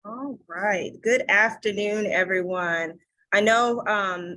All right. Good afternoon, everyone. I know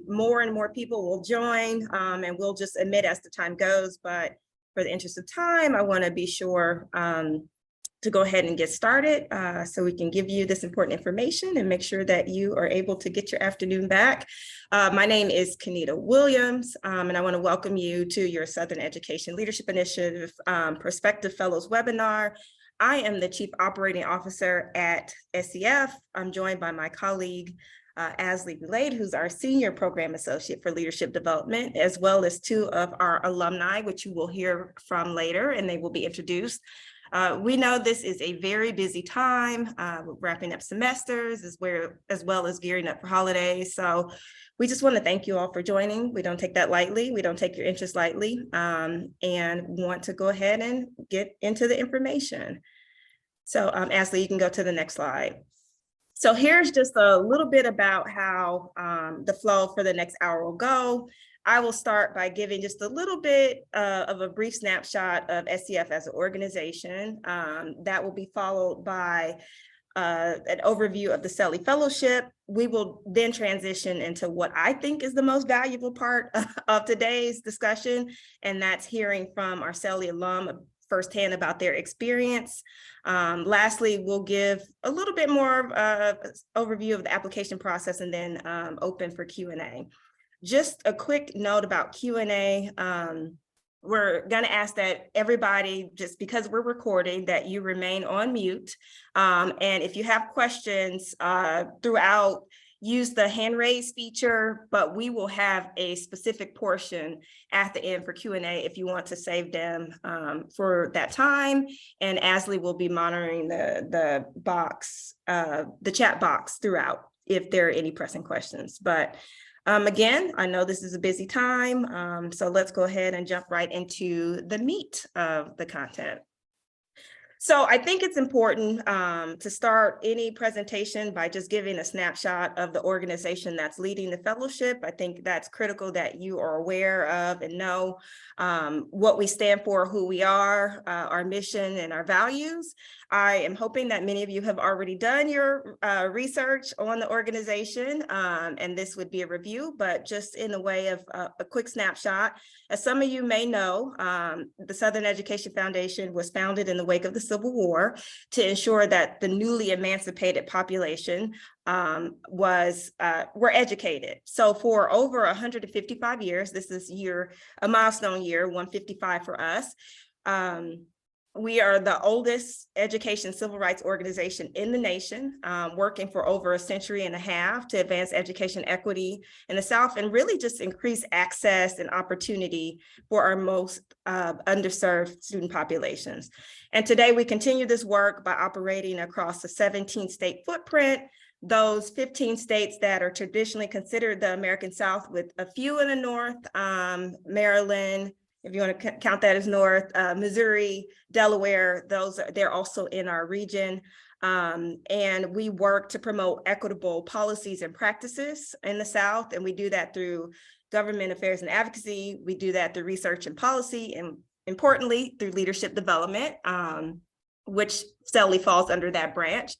more and more people will join and we'll just admit as the time goes, but for the interest of time, I want to be sure to go ahead and get started so we can give you this important information and make sure that you are able to get your afternoon back. My name is Kenita Williams, and I want to welcome you to your Southern Education Leadership Initiative Prospective Fellows webinar. I am the Chief Operating Officer at SEF. I'm joined by my colleague, Asley Boulade, who's our Senior Program Associate for Leadership Development, as well as two of our alumni, which you will hear from later, and they will be introduced. We know this is a very busy time, wrapping up semesters as well as gearing up for holidays. So we just want to thank you all for joining. We don't take that lightly. We don't take your interest lightly, and want to go ahead and get into the information. So Asley, you can go to the next slide. So here's just a little bit about how the flow for the next hour will go. I will start by giving just a little bit of a brief snapshot of SEF as an organization. That will be followed by an overview of the SELI Fellowship. We will then transition into what I think is the most valuable part of today's discussion, and that's hearing from our SELI alum firsthand about their experience. Lastly, we'll give a little bit more overview of the application process and then open for Q&A. Just a quick note about Q&A. We're going to ask that everybody, just because we're recording, that you remain on mute. And if you have questions throughout, use the hand raise feature, but we will have a specific portion at the end for Q&A if you want to save them for that time. And Asley will be monitoring the chat box throughout if there are any pressing questions. But again, I know this is a busy time, so let's go ahead and jump right into the meat of the content. So I think it's important to start any presentation by just giving a snapshot of the organization that's leading the fellowship. I think that's critical that you are aware of and know what we stand for, who we are, our mission, and our values. I am hoping that many of you have already done your research on the organization, and this would be a review, but just in the way of a quick snapshot. As some of you may know, the Southern Education Foundation was founded in the wake of the Civil War to ensure that the newly emancipated population were educated. So for over 155 years, this is a milestone year, 155 for us. We are the oldest education civil rights organization in the nation, working for over a century and a half to advance education equity in the South and really just increase access and opportunity for our most underserved student populations. And today we continue this work by operating across a 17-state footprint, those 15 states that are traditionally considered the American South, with a few in the North, Maryland, if you want to count that as North, Missouri, Delaware, they're also in our region. And we work to promote equitable policies and practices in the South. And we do that through government affairs and advocacy. We do that through research and policy, and importantly, through leadership development, which SELI falls under that branch.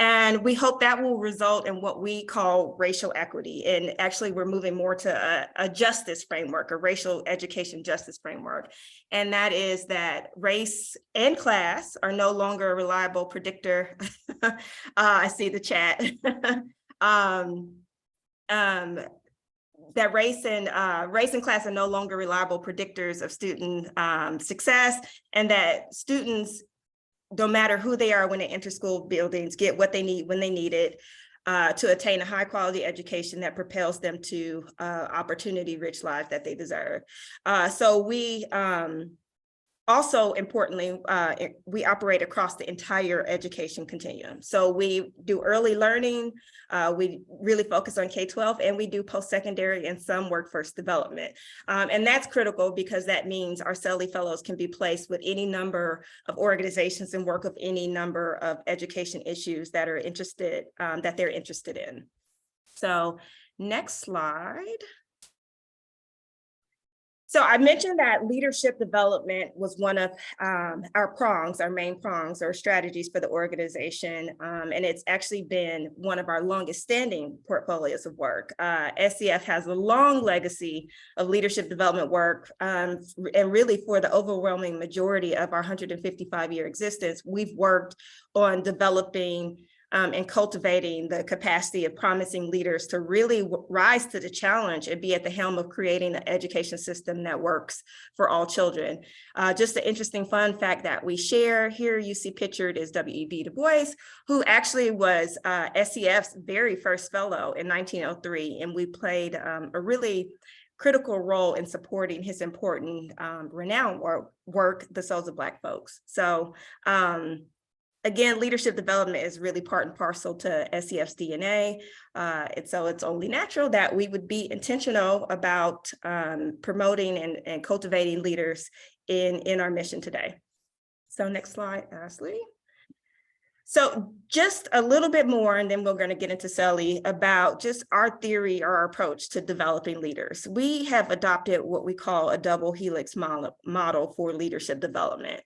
And we hope that will result in what we call racial equity. And actually, we're moving more to a justice framework, a racial education justice framework. And that is that race and class are no longer a reliable predictor. I see the chat. That race and class are no longer reliable predictors of student success, and that students, no matter who they are when they enter school buildings, get what they need when they need it to attain a high quality education that propels them to opportunity-rich lives that they deserve. So we also, importantly, we operate across the entire education continuum. So we do early learning, we really focus on K-12, and we do post-secondary and some workforce development. And that's critical because that means our SELI fellows can be placed with any number of organizations and work with any number of education issues that are that they're interested in. So next slide. So I mentioned that leadership development was one of our main prongs or strategies for the organization. And it's actually been one of our longest standing portfolios of work. SEF has a long legacy of leadership development work. And really for the overwhelming majority of our 155-year existence, we've worked on developing and cultivating the capacity of promising leaders to really rise to the challenge and be at the helm of creating an education system that works for all children. Just an interesting fun fact that we share here, you see pictured is W.E.B. Du Bois, who actually was SEF's very first fellow in 1903, and we played a really critical role in supporting his important renowned work, The Souls of Black Folks. So again, leadership development is really part and parcel to SEF's DNA. So it's only natural that we would be intentional about promoting and cultivating leaders in our mission today. So next slide, Ashley. So just a little bit more, and then we're going to get into SELI, about just our theory or our approach to developing leaders. We have adopted what we call a double helix model for leadership development.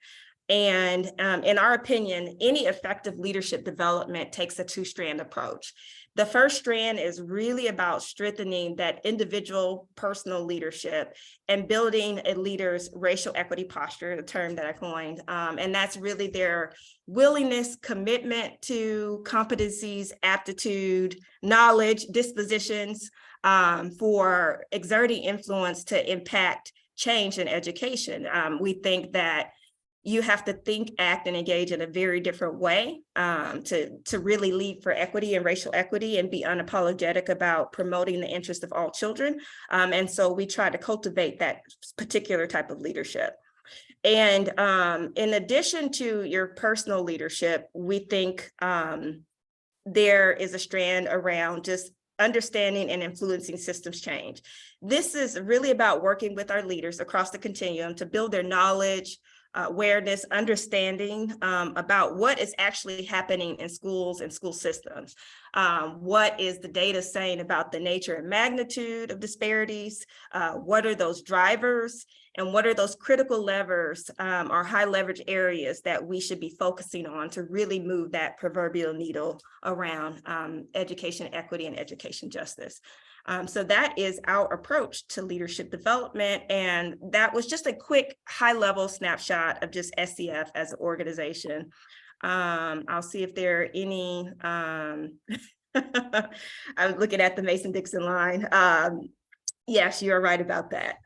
And in our opinion, any effective leadership development takes a two-strand approach. The first strand is really about strengthening that individual personal leadership and building a leader's racial equity posture, a term that I coined. And that's really their willingness, commitment to competencies, aptitude, knowledge, dispositions for exerting influence to impact change in education. We think that you have to think, act, and engage in a very different way to really lead for equity and racial equity and be unapologetic about promoting the interest of all children. And so we try to cultivate that particular type of leadership. And in addition to your personal leadership, we think there is a strand around just understanding and influencing systems change. This is really about working with our leaders across the continuum to build their knowledge, awareness, understanding about what is actually happening in schools and school systems. What is the data saying about the nature and magnitude of disparities? What are those drivers? And what are those critical levers or high leverage areas that we should be focusing on to really move that proverbial needle around education equity and education justice? So that is our approach to leadership development. And that was just a quick high-level snapshot of just SEF as an organization. I'll see if there are any, I was looking at the Mason-Dixon line. Yes, you're right about that.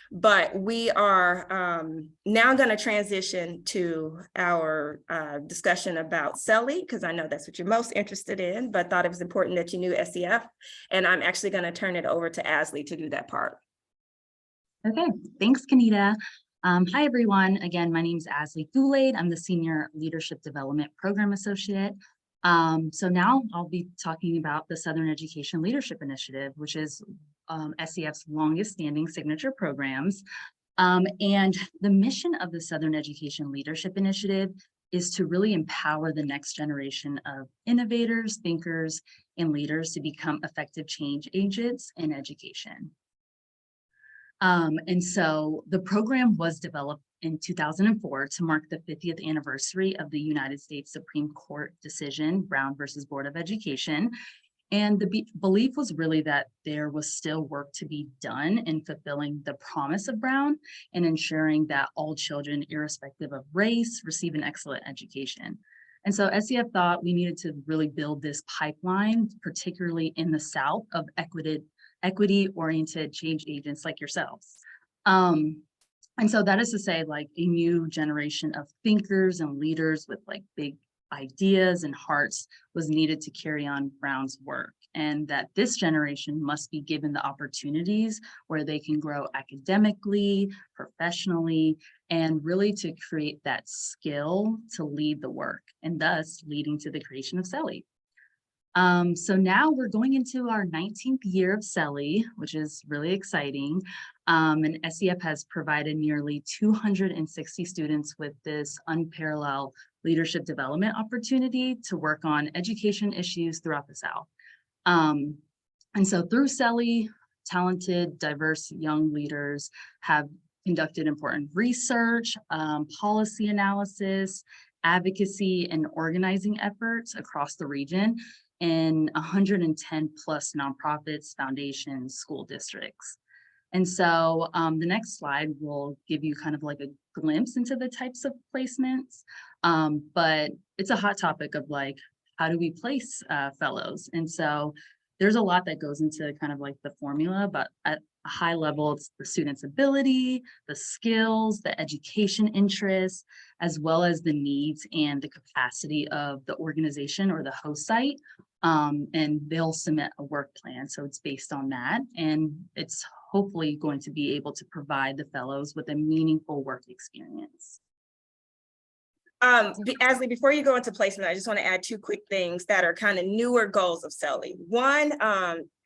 But we are now going to transition to our discussion about SELI, because I know that's what you're most interested in, but thought it was important that you knew SEF. And I'm actually going to turn it over to Ashley to do that part. Okay, thanks, Kenita. Hi, everyone. Again, my name is Ashley Goulet. I'm the Senior Leadership Development Program Associate. So now I'll be talking about the Southern Education Leadership Initiative, which is SEF's longest standing signature programs. And the mission of the Southern Education Leadership Initiative is to really empower the next generation of innovators, thinkers, and leaders to become effective change agents in education. And so the program was developed in 2004 to mark the 50th anniversary of the United States Supreme Court decision, Brown versus Board of Education. And the belief was really that there was still work to be done in fulfilling the promise of Brown and ensuring that all children, irrespective of race, receive an excellent education. And so SEF thought we needed to really build this pipeline, particularly in the South, of equity-oriented change agents like yourselves. And so that is to say, like, a new generation of thinkers and leaders with like big ideas and hearts was needed to carry on Brown's work, and that this generation must be given the opportunities where they can grow academically, professionally, and really to create that skill to lead the work, and thus leading to the creation of SELI. So now we're going into our 19th year of SELI, which is really exciting. And SEF has provided nearly 260 students with this unparalleled leadership development opportunity to work on education issues throughout the South. And so through SELI, talented, diverse young leaders have conducted important research, policy analysis, advocacy, and organizing efforts across the region in 110 plus nonprofits, foundations, school districts. And so the next slide will give you kind of like a glimpse into the types of placements, but it's a hot topic of like, how do we place fellows? And so there's a lot that goes into kind of like the formula, but at a high level, it's the student's ability, the skills, the education interests, as well as the needs and the capacity of the organization or the host site. And they'll submit a work plan. So it's based on that. And it's hopefully going to be able to provide the fellows with a meaningful work experience. Asley, before you go into placement, I just want to add two quick things that are kind of newer goals of SELI. One,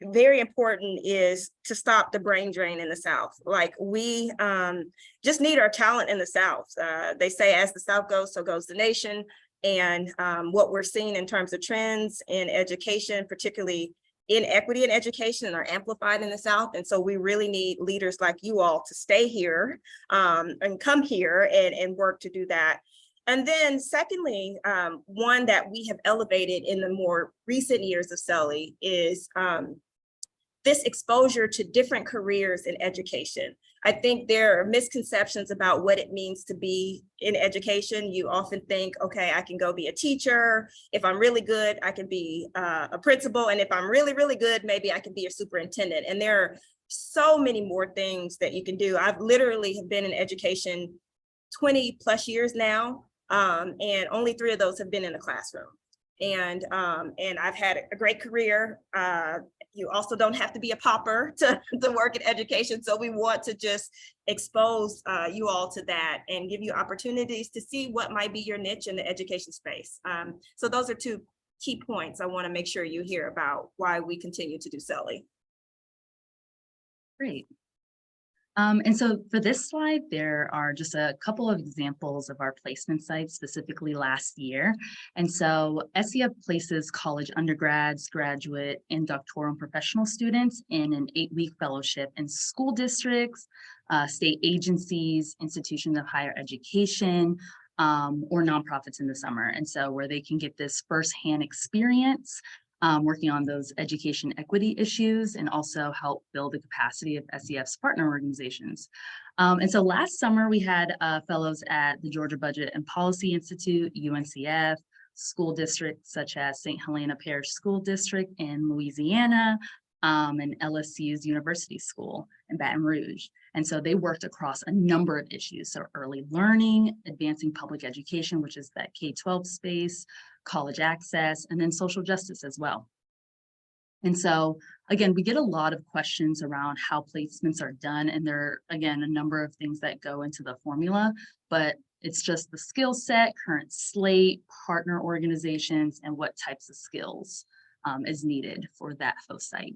very important, is to stop the brain drain in the South. Like, we just need our talent in the South. They say as the South goes, so goes the nation. And what we're seeing in terms of trends in education, particularly inequity in education, are amplified in the South. And so we really need leaders like you all to stay here and come here and work to do that. And then secondly, one that we have elevated in the more recent years of SELI is this exposure to different careers in education. I think there are misconceptions about what it means to be in education. You often think, okay, I can go be a teacher. If I'm really good, I can be a principal. And if I'm really, really good, maybe I can be a superintendent. And there are so many more things that you can do. I've literally have been in education 20 plus years now. And only 3 of those have been in the classroom. And I've had a great career. You also don't have to be a pauper to work in education. So we want to just expose you all to that and give you opportunities to see what might be your niche in the education space. So those are 2 key points I want to make sure you hear about why we continue to do SELI. Great. And so for this slide, there are just a couple of examples of our placement sites, specifically last year. And so SEF places college undergrads, graduate, and doctoral and professional students in an 8-week fellowship in school districts, state agencies, institutions of higher education, or nonprofits in the summer. And so where they can get this firsthand experience working on those education equity issues, and also help build the capacity of SEF's partner organizations. And so last summer, we had fellows at the Georgia Budget and Policy Institute, UNCF, school districts such as St. Helena Parish School District in Louisiana, and LSU's University School in Baton Rouge. And so they worked across a number of issues. So early learning, advancing public education, which is that K-12 space, college access, and then social justice as well. And so, again, we get a lot of questions around how placements are done. And there are, again, a number of things that go into the formula, but it's just the skill set, current slate, partner organizations, and what types of skills is needed for that host site.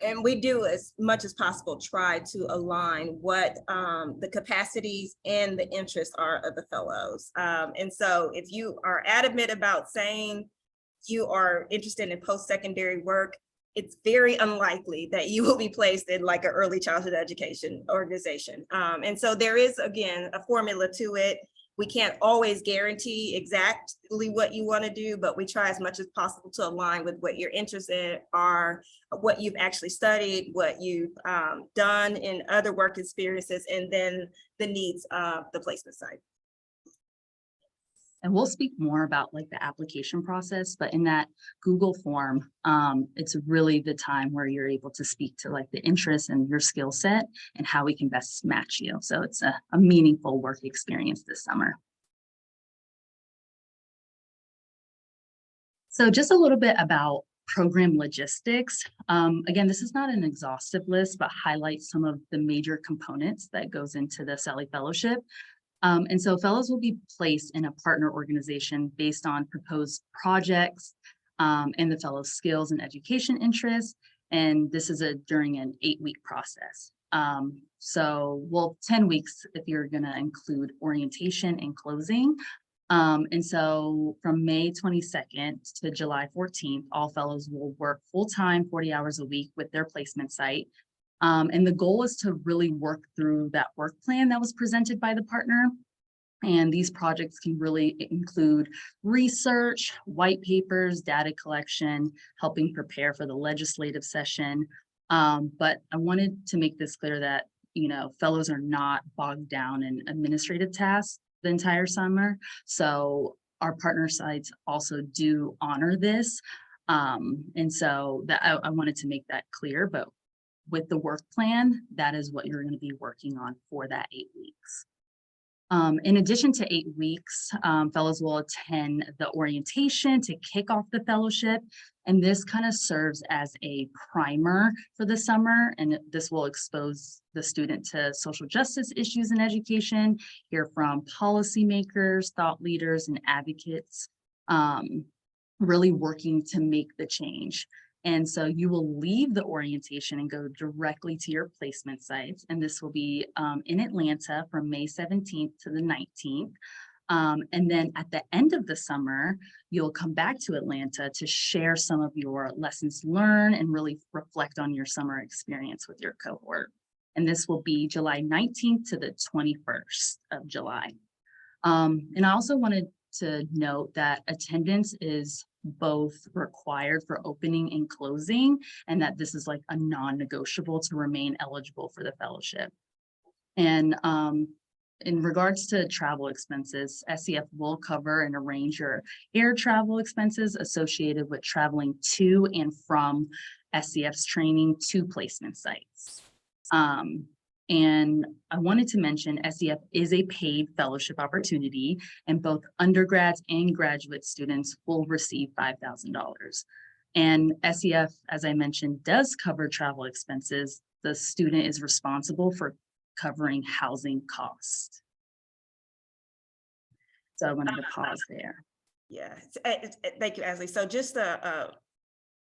And we do, as much as possible, try to align what the capacities and the interests are of the fellows. And so if you are adamant about saying you are interested in post-secondary work, it's very unlikely that you will be placed in like an early childhood education organization. And so there is, again, a formula to it. We can't always guarantee exactly what you want to do, but we try as much as possible to align with what your interests are, what you've actually studied, what you've done in other work experiences, and then the needs of the placement site. And we'll speak more about like the application process, but in that Google form, it's really the time where you're able to speak to like the interests and your skill set and how we can best match you. So it's a meaningful work experience this summer. So just a little bit about program logistics. Again, this is not an exhaustive list, but highlights some of the major components that goes into the SELI Fellowship. And so fellows will be placed in a partner organization based on proposed projects and the fellow's skills and education interests. And this is during an 8-week process. So, well, 10 weeks if you're going to include orientation and closing. And so from May 22nd to July 14th, all fellows will work full-time 40 hours a week with their placement site. And the goal is to really work through that work plan that was presented by the partner. And these projects can really include research, white papers, data collection, helping prepare for the legislative session. But I wanted to make this clear that, fellows are not bogged down in administrative tasks the entire summer. So our partner sites also do honor this. And so that I wanted to make that clear, but with the work plan, that is what you're going to be working on for that 8 weeks. In addition to 8 weeks, fellows will attend the orientation to kick off the fellowship. And this kind of serves as a primer for the summer. And this will expose the student to social justice issues in education, hear from policymakers, thought leaders, and advocates, really working to make the change. And so you will leave the orientation and go directly to your placement sites. And this will be in Atlanta from May 17th to the 19th. And then at the end of the summer, you'll come back to Atlanta to share some of your lessons learned and really reflect on your summer experience with your cohort. And this will be July 19th to the 21st of July. And I also wanted to note that attendance is both required for opening and closing, and that this is like a non-negotiable to remain eligible for the fellowship. And in regards to travel expenses, SEF will cover and arrange your air travel expenses associated with traveling to and from SEF's training to placement sites. And I wanted to mention SEF is a paid fellowship opportunity, and both undergrads and graduate students will receive $5,000. And SEF, as I mentioned, does cover travel expenses. The student is responsible for covering housing costs. So I wanted to pause there. Yeah, thank you, Ashley. So just a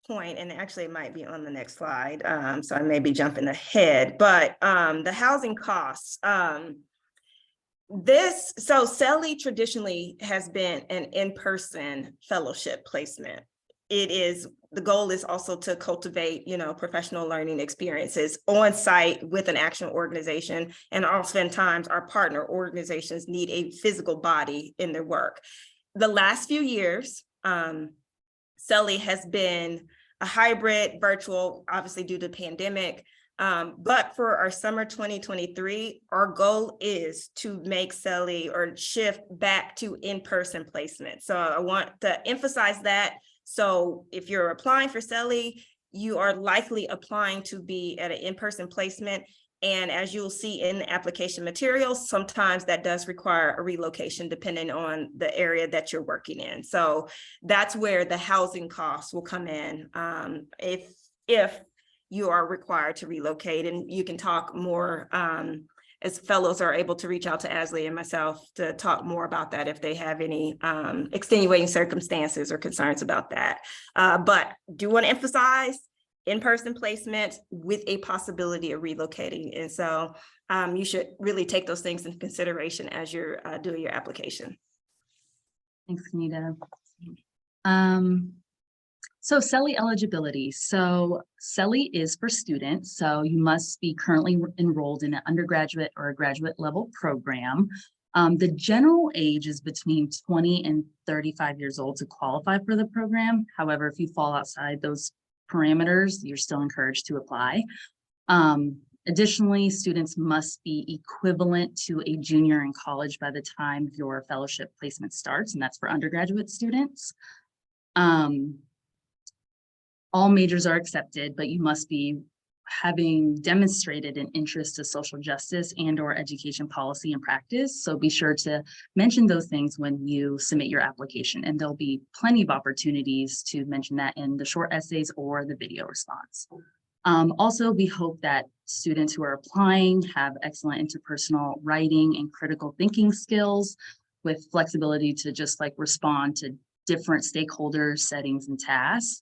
point, and actually it might be on the next slide, so I may be jumping ahead, but the housing costs, so SELI traditionally has been an in-person fellowship placement. The goal is also to cultivate, professional learning experiences on site with an action organization, and oftentimes our partner organizations need a physical body in their work. The last few years, SELI has been a hybrid virtual, obviously due to the pandemic. But for our summer 2023, our goal is to make SELI or shift back to in-person placement. So I want to emphasize that. So if you're applying for SELI, you are likely applying to be at an in-person placement. And as you'll see in the application materials, sometimes that does require a relocation depending on the area that you're working in. So that's where the housing costs will come in if you are required to relocate. And you can talk more as fellows are able to reach out to Ashley and myself to talk more about that if they have any extenuating circumstances or concerns about that. But do want to emphasize in-person placement with a possibility of relocating. And so you should really take those things into consideration as you're doing your application. Thanks, Kanita. So SELI eligibility. So SELI is for students. So you must be currently enrolled in an undergraduate or a graduate level program. The general age is between 20 and 35 years old to qualify for the program. However, if you fall outside those parameters, you're still encouraged to apply. Additionally, students must be equivalent to a junior in college by the time your fellowship placement starts, and that's for undergraduate students. All majors are accepted, but you must be having demonstrated an interest to social justice and/or education policy and practice. So be sure to mention those things when you submit your application, and there'll be plenty of opportunities to mention that in the short essays or the video response. Also, we hope that students who are applying have excellent interpersonal writing and critical thinking skills with flexibility to just respond to different stakeholders, settings, and tasks.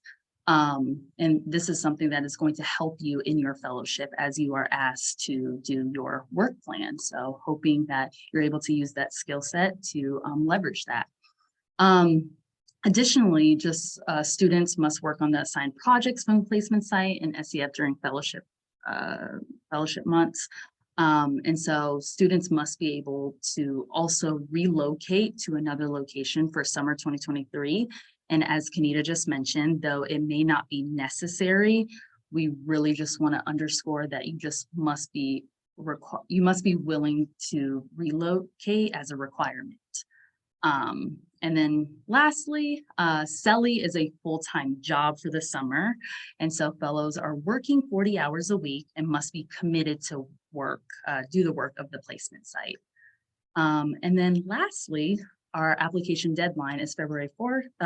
And this is something that is going to help you in your fellowship as you are asked to do your work plan. So hoping that you're able to use that skill set to leverage that. Additionally, just students must work on the assigned projects from the placement site and SEF during fellowship months. And so students must be able to also relocate to another location for summer 2023. And as Kenita just mentioned, though it may not be necessary, we really just want to underscore that you just must be willing to relocate as a requirement. And then lastly, SELI is a full-time job for the summer. And so fellows are working 40 hours a week and must be committed to do the work of the placement site. And then lastly, our application deadline is February 1st,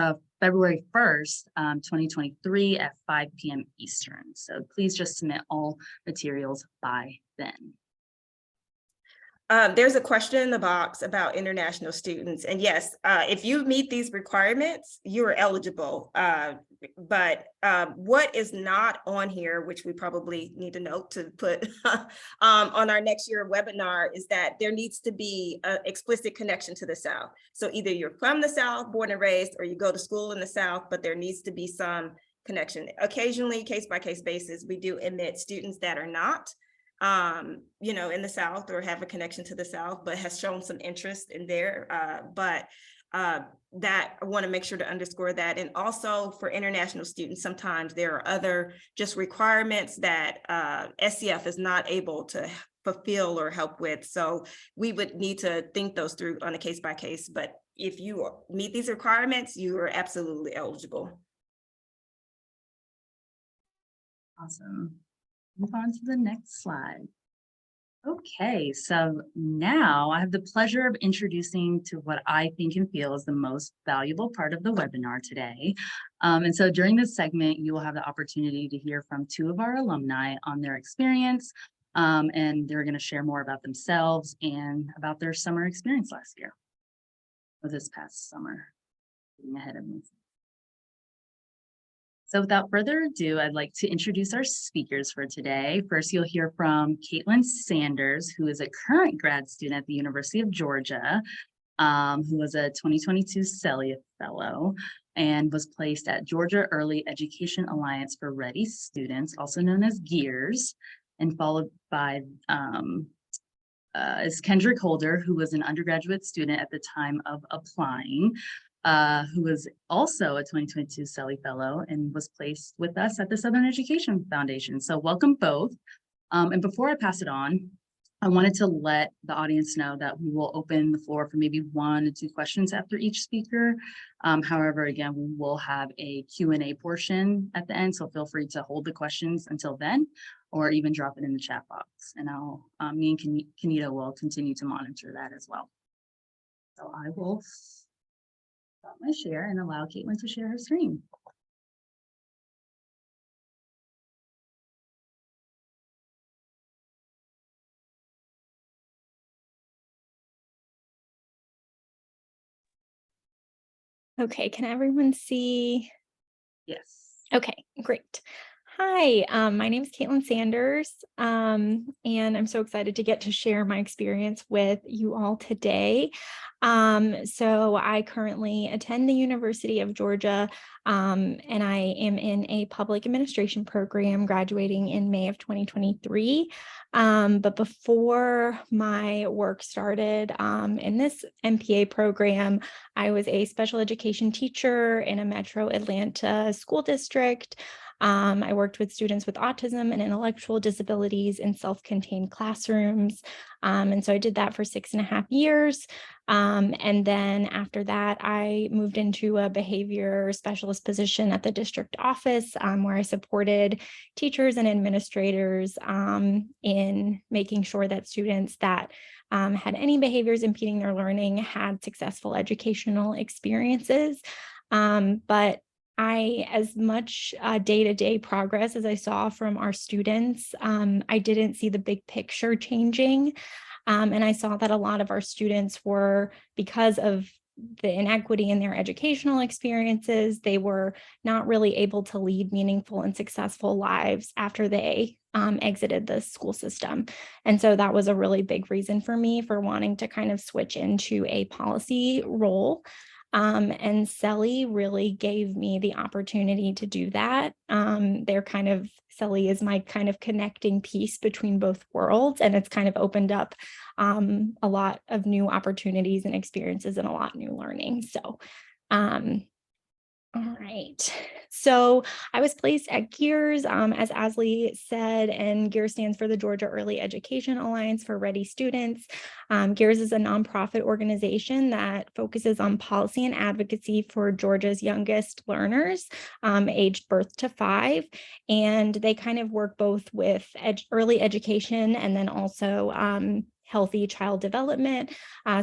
2023 at 5 p.m. Eastern. So please just submit all materials by then. There's a question in the box about international students. And yes, if you meet these requirements, you are eligible. But what is not on here, which we probably need to note to put on our next year webinar, is that there needs to be an explicit connection to the South. So either you're from the South, born and raised, or you go to school in the South, but there needs to be some connection. Occasionally, case-by-case basis, we do admit students that are not in the South or have a connection to the South, but has shown some interest in there. That I want to make sure to underscore that. And also for international students, sometimes there are other just requirements that SEF is not able to fulfill or help with. So we would need to think those through on a case by case. But if you meet these requirements, you are absolutely eligible. Awesome. Move on to the next slide. Okay, so now I have the pleasure of introducing to what I think and feel is the most valuable part of the webinar today. And so during this segment, you will have the opportunity to hear from two of our alumni on their experience, and they're going to share more about themselves and about their summer experience last year, or this past summer, getting ahead of me. So without further ado, I'd like to introduce our speakers for today. First, you'll hear from Caitlin Sanders, who is a current grad student at the University of Georgia, who was a 2022 SELI Fellow and was placed at Georgia Early Education Alliance for Ready Students, also known as GEARS, and followed by is Kendrick Holder, who was an undergraduate student at the time of applying, who was also a 2022 SELI Fellow and was placed with us at the Southern Education Foundation. So welcome both. And before I pass it on, I wanted to let the audience know that we will open the floor for maybe 1 or 2 questions after each speaker. However, again, we will have a Q&A portion at the end, so feel free to hold the questions until then, or even drop it in the chat box. And me and Kenita will continue to monitor that as well. So I will stop my share and allow Caitlin to share her screen. Okay, can everyone see? Yes. Okay, great. Hi, my name is Caitlin Sanders, and I'm so excited to get to share my experience with you all today. So I currently attend the University of Georgia, and I am in a public administration program graduating in May of 2023. But before my work started in this MPA program, I was a special education teacher in a metro Atlanta school district. I worked with students with autism and intellectual disabilities in self-contained classrooms. And so I did that for 6.5 years. And then after that, I moved into a behavior specialist position at the district office, where I supported teachers and administrators in making sure that students that had any behaviors impeding their learning had successful educational experiences. But as much day-to-day progress as I saw from our students, I didn't see the big picture changing. And I saw that a lot of our students were, because of the inequity in their educational experiences. They were not really able to lead meaningful and successful lives after they exited the school system. And so that was a really big reason for me for wanting to kind of switch into a policy role. And SELI really gave me the opportunity to do that. SELI is my kind of connecting piece between both worlds, and it's kind of opened up a lot of new opportunities and experiences and a lot of new learning. So, all right. So I was placed at GEARS, as Asley said, and GEARS stands for the Georgia Early Education Alliance for Ready Students. GEARS is a nonprofit organization that focuses on policy and advocacy for Georgia's youngest learners, aged birth to 5. And they kind of work both with early education and then also healthy child development.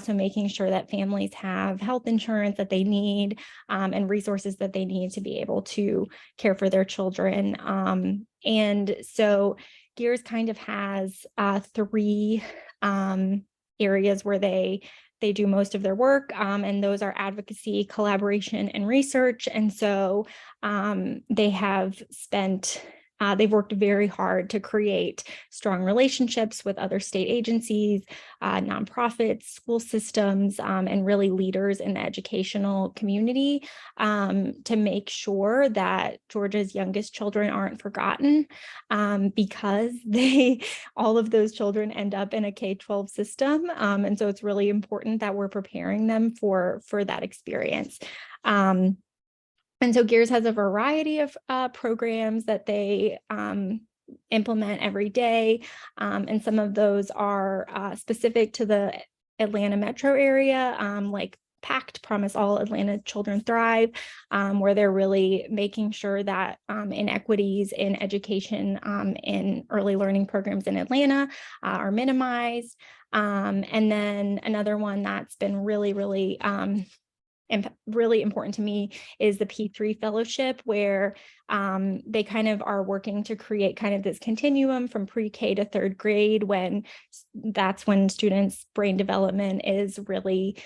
So making sure that families have health insurance that they need and resources that they need to be able to care for their children. And so GEARS kind of has 3 areas where they do most of their work, and those are advocacy, collaboration, and research. And so they've worked very hard to create strong relationships with other state agencies, nonprofits, school systems, and really leaders in the educational community to make sure that Georgia's youngest children aren't forgotten, because all of those children end up in a K-12 system. And so it's really important that we're preparing them for that experience. And so GEARS has a variety of programs that they implement every day. And some of those are specific to the Atlanta metro area, like PACT, Promise All Atlanta Children Thrive, where they're really making sure that inequities in education in early learning programs in Atlanta are minimized. And then another one that's been really, really important to me is the P3 fellowship, where they kind of are working to create kind of this continuum from pre-K to 3rd grade, that's when students' brain development is really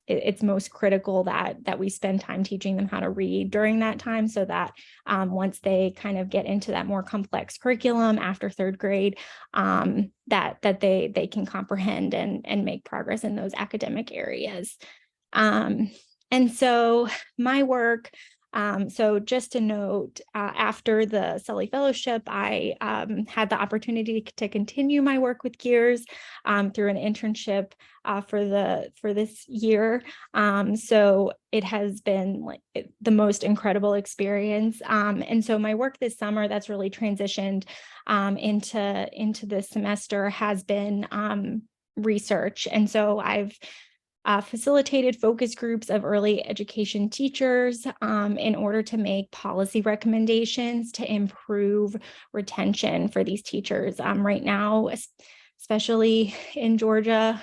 it's most critical that we spend time teaching them how to read during that time, so that once they kind of get into that more complex curriculum after 3rd grade, that they can comprehend and make progress in those academic areas. And so my work, so just to note, after the SELI Fellowship, I had the opportunity to continue my work with GEARS through an internship for this year. So it has been like the most incredible experience. And so my work this summer that's really transitioned into this semester has been research. And so I've facilitated focus groups of early education teachers in order to make policy recommendations to improve retention for these teachers. Right now, especially in Georgia,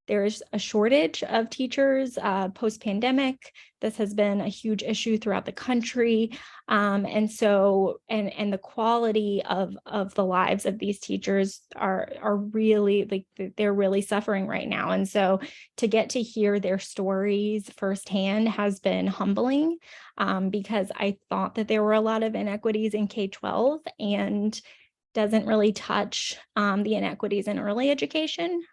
there's a shortage of teachers post-pandemic. This has been a huge issue throughout the country. And so, and the quality of the lives of these teachers are really, like, they're really suffering right now. And so to get to hear their stories firsthand has been humbling, because I thought that there were a lot of inequities in K-12 and doesn't really touch the inequities in early education.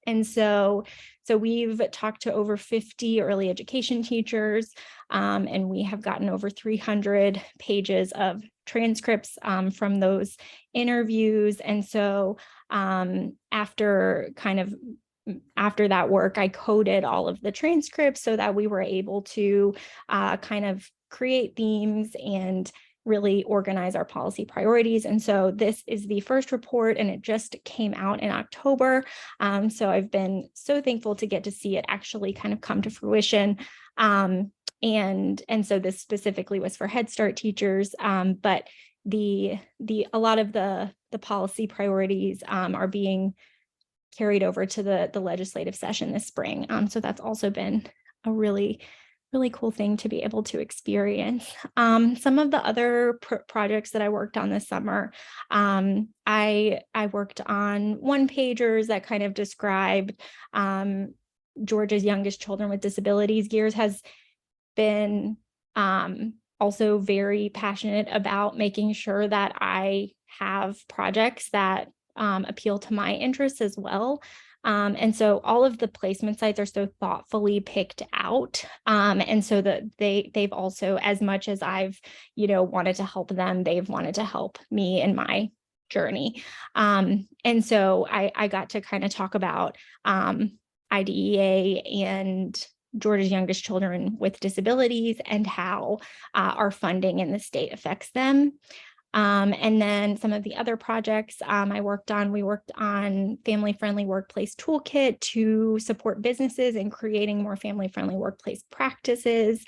And so we've talked to over 50 early education teachers, and we have gotten over 300 pages of transcripts from those interviews. And so after that work, I coded all of the transcripts so that we were able to kind of create themes and really organize our policy priorities. And so this is the first report, and it just came out in October. So I've been so thankful to get to see it actually kind of come to fruition. And so this specifically was for Head Start teachers, but a lot of the policy priorities are being carried over to the legislative session this spring. So that's also been a really cool thing to be able to experience. Some of the other projects that I worked on this summer, I worked on one-pagers that kind of described Georgia's Youngest Children with Disabilities. Gears has been also very passionate about making sure that I have projects that appeal to my interests as well. And so all of the placement sites are so thoughtfully picked out. And so that they've also, as much as I've, wanted to help them, they've wanted to help me in my journey. And so I got to kind of talk about IDEA and Georgia's Youngest Children with Disabilities and how our funding in the state affects them. And then some of the other projects we worked on family-friendly workplace toolkit to support businesses in creating more family-friendly workplace practices,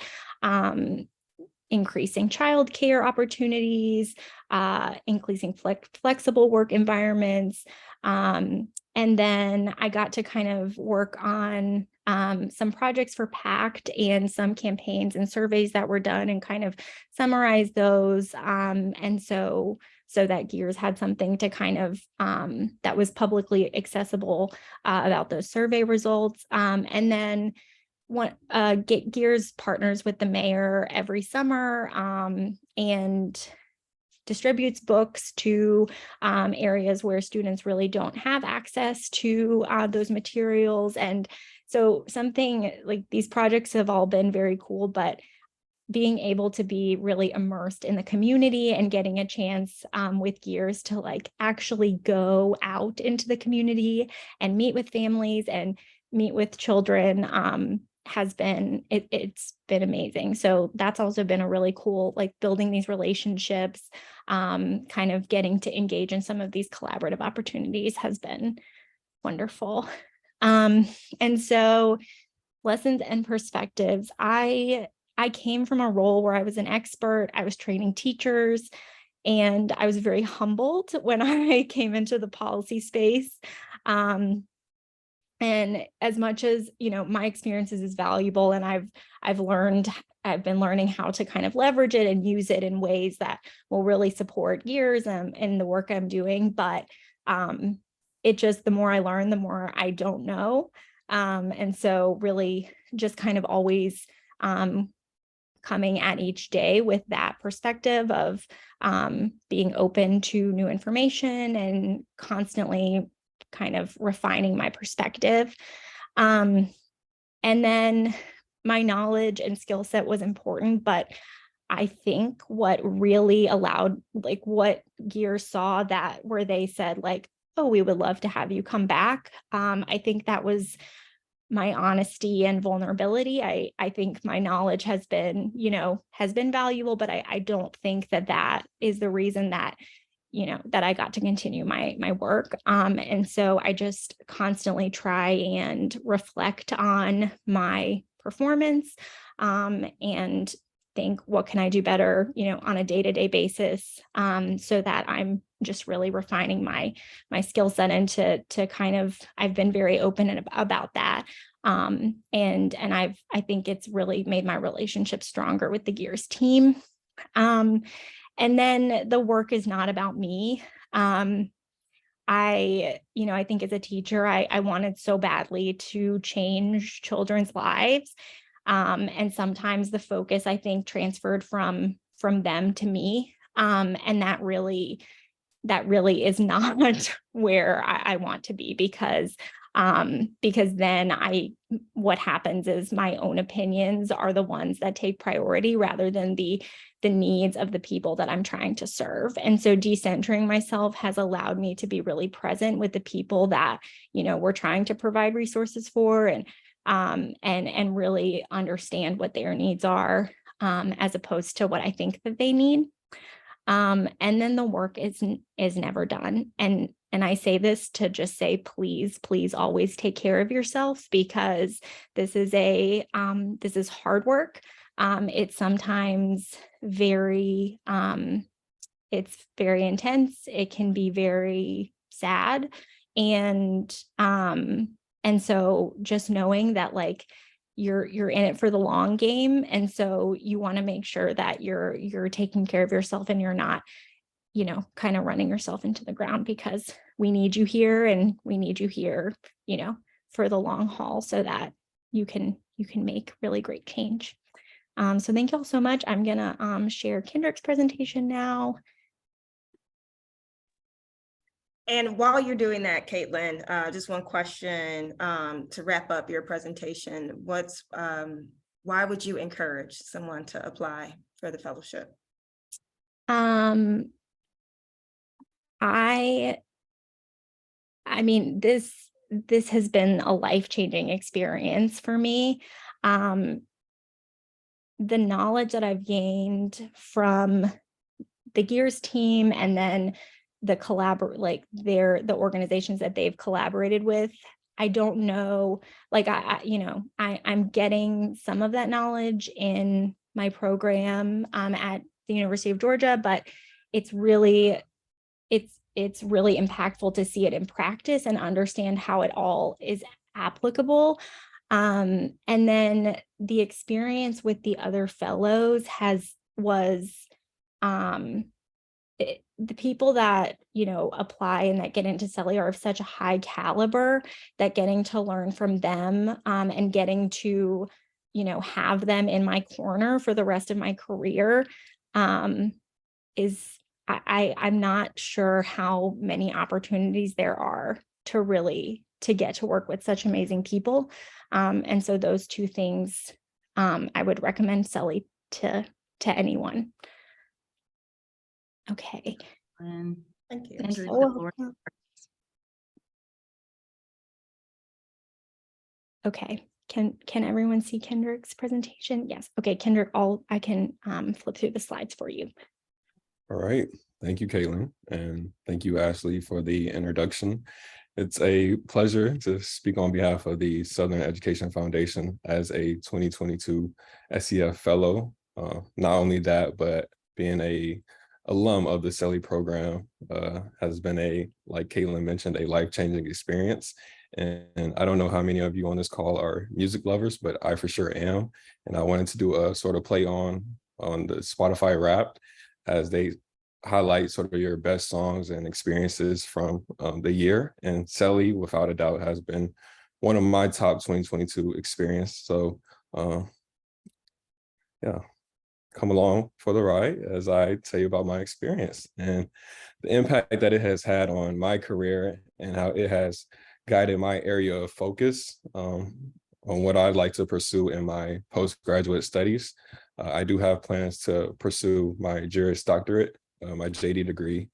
increasing childcare opportunities, increasing flexible work environments. And then I got to kind of work on some projects for PACT and some campaigns and surveys that were done and kind of summarize those. And so that Gears had something to kind of that was publicly accessible about those survey results. And then Gears partners with the mayor every summer and distributes books to areas where students really don't have access to those materials. And so something like these projects have all been very cool, but being able to be really immersed in the community and getting a chance with Gears to like actually go out into the community and meet with families and meet with children has been, it's been amazing. So that's also been a really cool, like building these relationships, kind of getting to engage in some of these collaborative opportunities has been wonderful. And so lessons and perspectives, I came from a role where I was an expert, I was training teachers, and I was very humbled when I came into the policy space. And as much as, my experiences is valuable and I've been learning how to kind of leverage it and use it in ways that will really support Gears and the work I'm doing. But it just, the more I learn, the more I don't know. And so really just kind of always coming at each day with that perspective of being open to new information and constantly kind of refining my perspective. And then my knowledge and skill set was important, but I think what really allowed, like what Gears saw that where they said like, oh, we would love to have you come back. I think that was my honesty and vulnerability. I think my knowledge has been valuable, but I don't think that is the reason that that I got to continue my work. And so I just constantly try and reflect on my performance and think, what can I do better, on a day-to-day basis, so that I'm just really refining my skill set and to kind of, I've been very open about that. And I think it's really made my relationship stronger with the Gears team. And then the work is not about me. I think as a teacher, I wanted so badly to change children's lives. And sometimes the focus, I think, transferred from them to me. And that really is not where I want to be, because then what happens is my own opinions are the ones that take priority rather than the needs of the people that I'm trying to serve. And so decentering myself has allowed me to be really present with the people that, we're trying to provide resources for and really understand what their needs are, as opposed to what I think that they need. And then the work is never done. And I say this to just say, please always take care of yourself, because this is hard work. It's sometimes very, it's very intense. It can be very sad. And so just knowing that like, you're in it for the long game. And so you want to make sure that you're taking care of yourself and you're not, kind of running yourself into the ground, because we need you here and we need you here, for the long haul, so that you can make really great change. So thank you all so much. I'm gonna share Kendrick's presentation now. And while you're doing that, Caitlin, just one question to wrap up your presentation. Why would you encourage someone to apply for the fellowship? I mean, this has been a life-changing experience for me. The knowledge that I've gained from the Gears team and then the organizations that they've collaborated with, I don't know, like I'm getting some of that knowledge in my program at the University of Georgia, but it's really impactful to see it in practice and understand how it all is applicable. And then the experience with the other fellows was the people that, apply and that get into SELI are of such a high caliber that getting to learn from them and getting to, have them in my corner for the rest of my career is, I'm not sure how many opportunities there are to get to work with such amazing people. And so those two things, I would recommend SELI to anyone. Okay. And Thank you. Kendrick, the So floor. Okay, can everyone see Kendrick's presentation? Yes. Okay, Kendrick, I can flip through the slides for you. All right. Thank you, Caitlin. And thank you, Ashley, for the introduction. It's a pleasure to speak on behalf of the Southern Education Foundation as a 2022 SEF Fellow. Not only that, but being a alum of the SELI program has been like Caitlin mentioned, a life-changing experience. And I don't know how many of you on this call are music lovers, but I for sure am. And I wanted to do a sort of play on the Spotify Wrapped as they highlight sort of your best songs and experiences from the year. And SELI, without a doubt, has been one of my top 2022 experience. So yeah, come along for the ride as I tell you about my experience and the impact that it has had on my career and how it has guided my area of focus on what I'd like to pursue in my postgraduate studies. I do have plans to pursue my Juris Doctorate, my JD degree.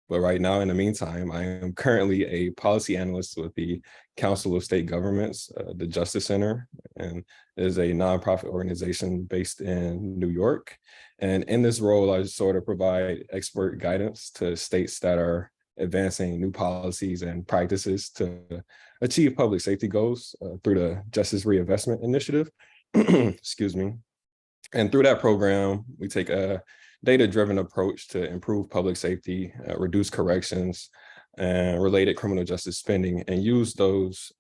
But right now, in the meantime, I am currently a policy analyst with the Council of State Governments, the Justice Center, and it is a nonprofit organization based in New York. And in this role, I sort of provide expert guidance to states that are advancing new policies and practices to achieve public safety goals through the Justice Reinvestment Initiative. Excuse me. And through that program, we take a data-driven approach to improve public safety, reduce corrections, and related criminal justice spending, and use those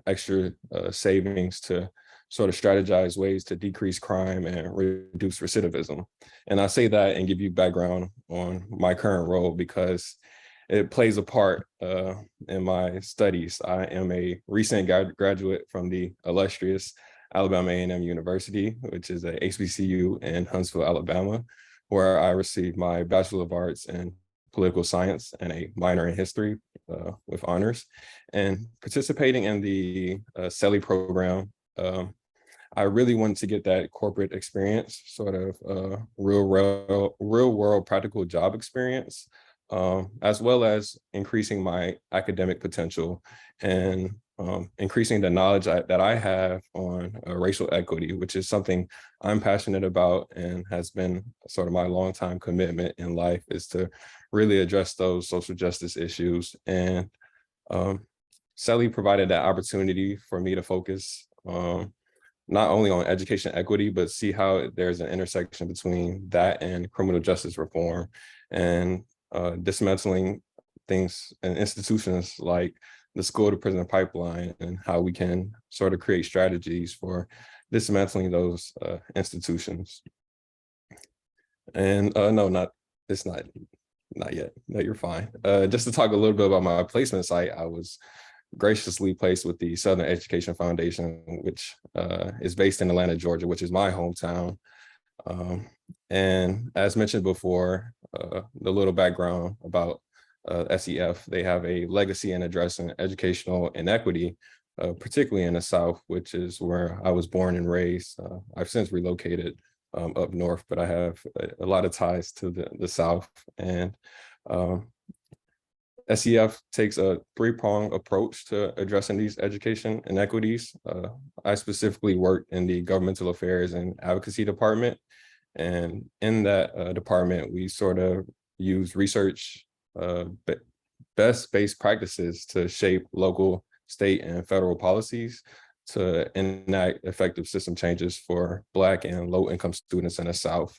extra savings to sort of strategize ways to decrease crime and reduce recidivism. And I say that and give you background on my current role because it plays a part in my studies. I am a recent graduate from the illustrious Alabama A&M University, which is a HBCU in Huntsville, Alabama, where I received my Bachelor of Arts in Political Science and a minor in History with honors. And participating in the SELI program, I really wanted to get that corporate experience, sort of real world practical job experience, as well as increasing my academic potential and increasing the knowledge that I have on racial equity, which is something I'm passionate about and has been sort of my longtime commitment in life, is to really address those social justice issues. And SELI provided that opportunity for me to focus not only on education equity, but see how there's an intersection between that and criminal justice reform and dismantling things and institutions like the school to prison pipeline and how we can sort of create strategies for dismantling those institutions. And not yet. No, you're fine. Just to talk a little bit about my placement site, I was graciously placed with the Southern Education Foundation, which is based in Atlanta, Georgia, which is my hometown. And as mentioned before, the little background about SEF, they have a legacy in addressing educational inequity, particularly in the South, which is where I was born and raised. I've since relocated up north, but I have a lot of ties to the South. And SEF takes a three-pronged approach to addressing these education inequities. I specifically work in the governmental affairs and advocacy department. And in that department, we sort of use research best practices to shape local, state, and federal policies to enact effective system changes for Black and low-income students in the South.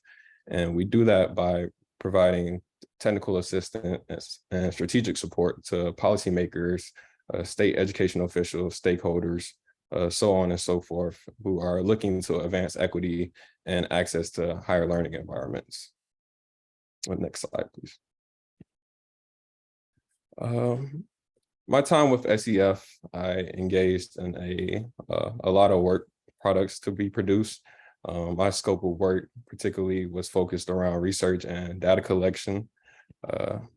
And we do that by providing technical assistance and strategic support to policymakers, state educational officials, stakeholders, so on and so forth, who are looking to advance equity and access to higher learning environments. Next slide, please. My time with SEF, I engaged in a lot of work products to be produced. My scope of work particularly was focused around research and data collection.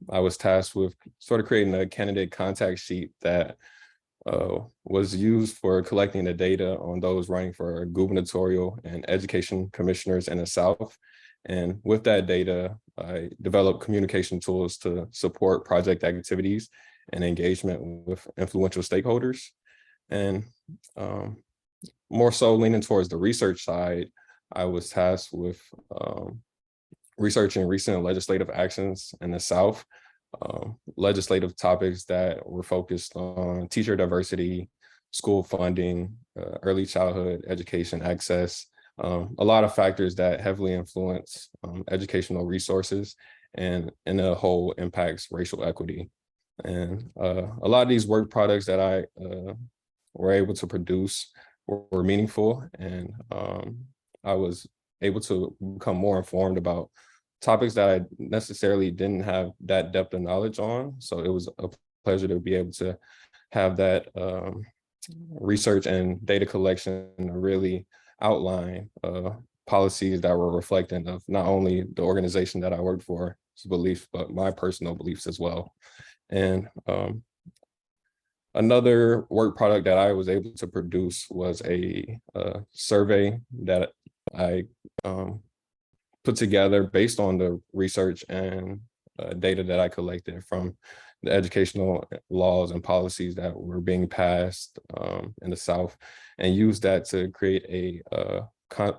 I was tasked with sort of creating a candidate contact sheet that was used for collecting the data on those running for gubernatorial and education commissioners in the South. And with that data, I developed communication tools to support project activities and engagement with influential stakeholders. And more so leaning towards the research side, I was tasked with researching recent legislative actions in the South, legislative topics that were focused on teacher diversity, school funding, early childhood education access, a lot of factors that heavily influence educational resources and in a whole impacts racial equity. And a lot of these work products that I were able to produce were meaningful, and I was able to become more informed about topics that I necessarily didn't have that depth of knowledge on. So it was a pleasure to be able to have that research and data collection really outline policies that were reflecting of not only the organization that I worked for, beliefs, but my personal beliefs as well. And another work product that I was able to produce was a survey that I put together based on the research and data that I collected from the educational laws and policies that were being passed in the South, and used that to create a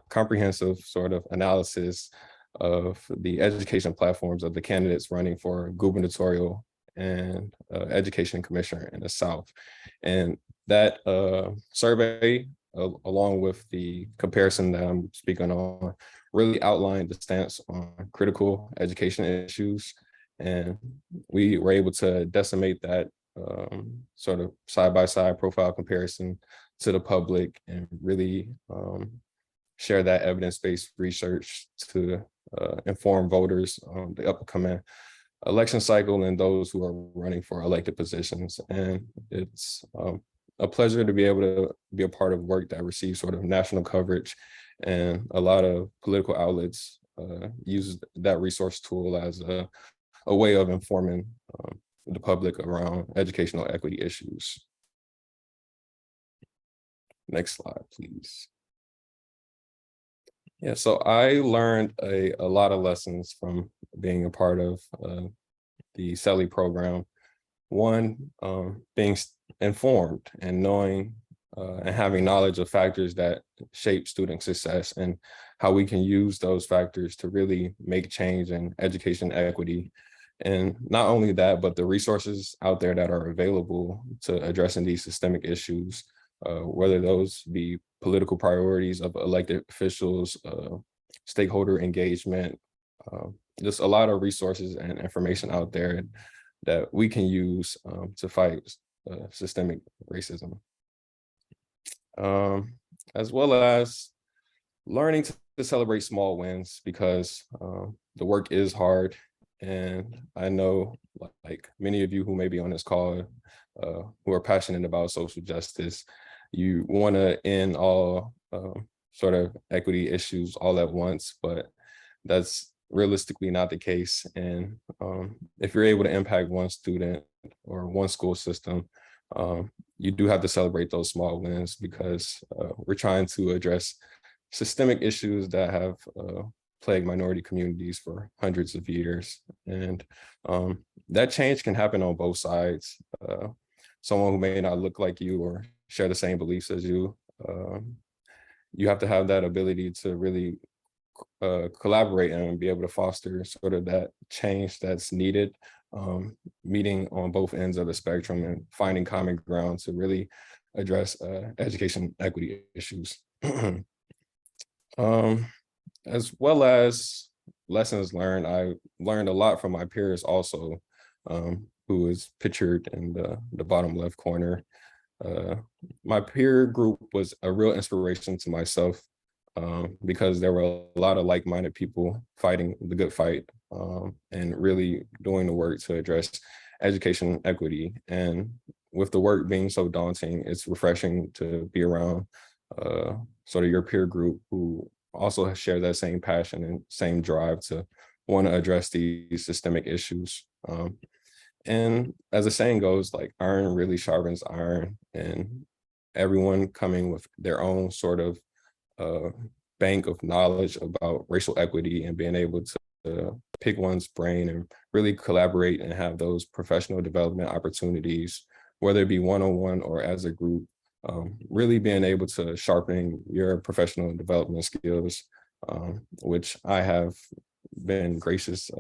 comprehensive sort of analysis of the education platforms of the candidates running for gubernatorial and education commissioner in the South. And that survey, along with the comparison that I'm speaking on, really outlined the stance on critical education issues. And we were able to decimate that sort of side-by-side profile comparison to the public and really share that evidence-based research to inform voters on the upcoming election cycle and those who are running for elected positions. And it's a pleasure to be able to be a part of work that receives sort of national coverage, and a lot of political outlets use that resource tool as a way of informing the public around educational equity issues. Next slide, please. Yeah, so I learned a lot of lessons from being a part of the SELI program. One, being informed and knowing and having knowledge of factors that shape student success and how we can use those factors to really make change in education equity. And not only that, but the resources out there that are available to addressing these systemic issues, whether those be political priorities of elected officials, stakeholder engagement, just a lot of resources and information out there that we can use to fight systemic racism. As well as learning to celebrate small wins, because the work is hard. And I know, like many of you who may be on this call, who are passionate about social justice. You want to end all sort of equity issues all at once, but that's realistically not the case. And if you're able to impact one student or one school system, you do have to celebrate those small wins, because we're trying to address systemic issues that have plagued minority communities for hundreds of years. And that change can happen on both sides. Someone who may not look like you or share the same beliefs as you, you have to have that ability to really collaborate and be able to foster sort of that change that's needed, meeting on both ends of the spectrum and finding common ground to really address education equity issues. As well as lessons learned, I learned a lot from my peers also, who is pictured in the bottom left corner. My peer group was a real inspiration to myself, because there were a lot of like-minded people fighting the good fight, and really doing the work to address education equity. And with the work being so daunting, it's refreshing to be around sort of your peer group who also share that same passion and same drive to want to address these systemic issues. And as the saying goes, like, iron really sharpens iron, and everyone coming with their own sort of bank of knowledge about racial equity and being able to pick one's brain and really collaborate and have those professional development opportunities, whether it be one-on-one or as a group, really being able to sharpen your professional development skills, which I have been graciously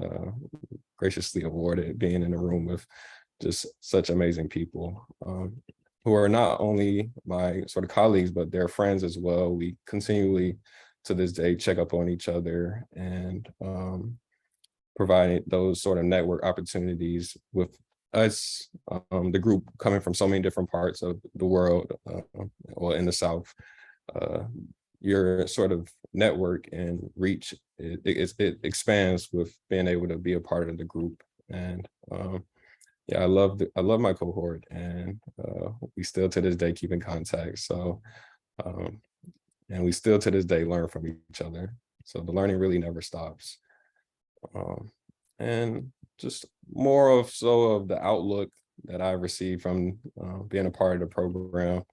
awarded, being in a room with just such amazing people, who are not only my sort of colleagues, but they're friends as well. We continually, to this day, check up on each other and provide those sort of network opportunities with us, the group coming from so many different parts of the world, or in the South. Your sort of network and reach, it expands with being able to be a part of the group. And yeah, I love my cohort, and we still to this day keep in contact. So and we still to this day learn from each other. So the learning really never stops. And just more of the outlook that I received from being a part of the program.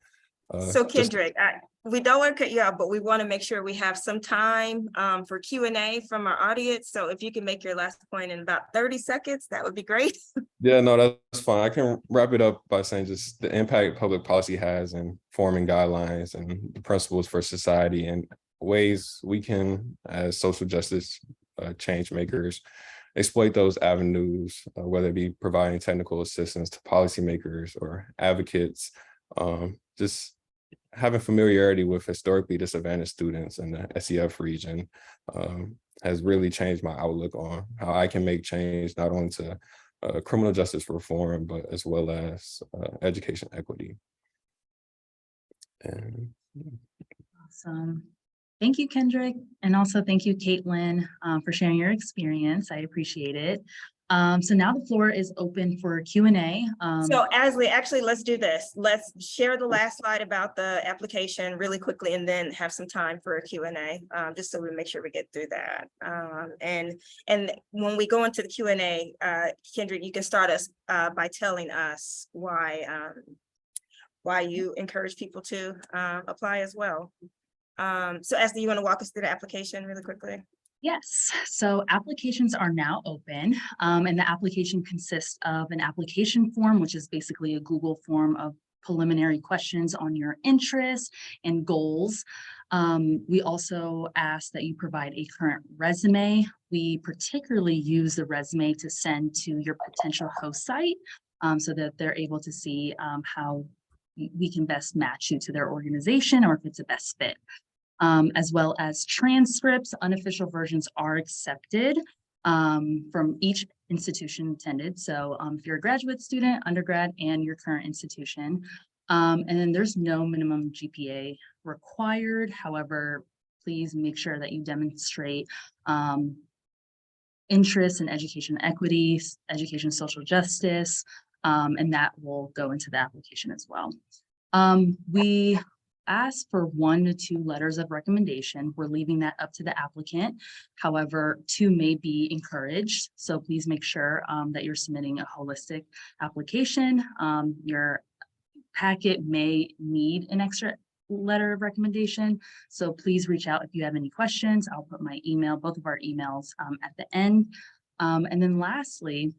So Kendrick, we don't want to cut you out, but we want to make sure we have some time for Q&A from our audience. So if you can make your last point in about 30 seconds, that would be great. Yeah, no, that's fine. I can wrap it up by saying just the impact public policy has in forming guidelines and the principles for society, and ways we can, as social justice change makers, exploit those avenues, whether it be providing technical assistance to policymakers or advocates, just having familiarity with historically disadvantaged students in the SEF region has really changed my outlook on how I can make change, not only to criminal justice reform, but as well as education equity. And Awesome. Thank you, Kendrick. And also thank you, Caitlin, for sharing your experience. I appreciate it. So now the floor is open for Q&A. So Asley, actually, let's do this. Let's share the last slide about the application really quickly, and then have some time for a Q&A, just so we make sure we get through that. And when we go into the Q&A, Kendrick, you can start us by telling us why you encourage people to apply as well. So Asley, you want to walk us through the application really quickly? Yes, so applications are now open, and the application consists of an application form, which is basically a Google form of preliminary questions on your interests and goals. We also ask that you provide a current resume. We particularly use the resume to send to your potential host site, so that they're able to see how we can best match you to their organization, or if it's a best fit. As well as transcripts. Unofficial versions are accepted from each institution attended. So if you're a graduate student, undergrad, and your current institution. And then there's no minimum GPA required. However, please make sure that you demonstrate interest in education equity, education social justice, And that will go into the application as well. We asked for 1 to 2 letters of recommendation. We're leaving that up to the applicant. However, 2 may be encouraged. So please make sure that you're submitting a holistic application. Your packet may need an extra letter of recommendation. So please reach out if you have any questions. I'll put my email, both of our emails at the end. And then lastly,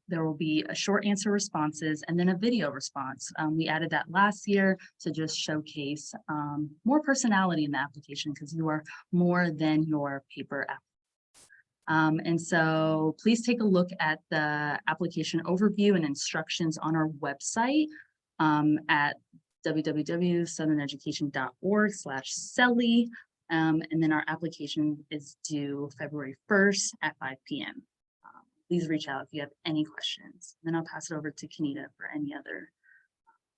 there will be a short answer responses and then a video response. We added that last year to just showcase more personality in the application because you are more than your paper application. And so please take a look at the application overview and instructions on our website at www.southern.education.org/SELI. And then our application is due February 1st at 5 p.m. Please reach out if you have any questions. Then I'll pass it over to Kenita for any other